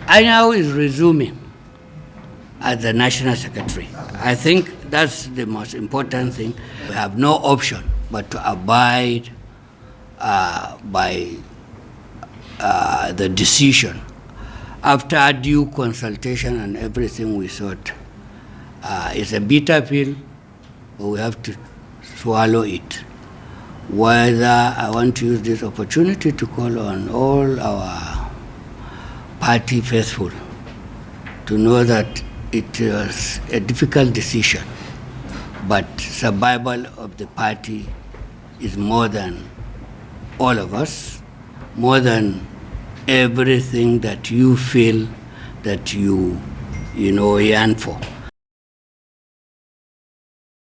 Anyanwu is resuming as the National Secretary. I think that's the most important thing. We have no option but to abide by the decision. After due consultation and everything, we thought it's a bitter pill, but we have to swallow it. Whether I want to use this opportunity to call on all our party faithful to know that it was a difficult decision, but survival of the party is more than all of us, more than everything that you feel that you yearn for.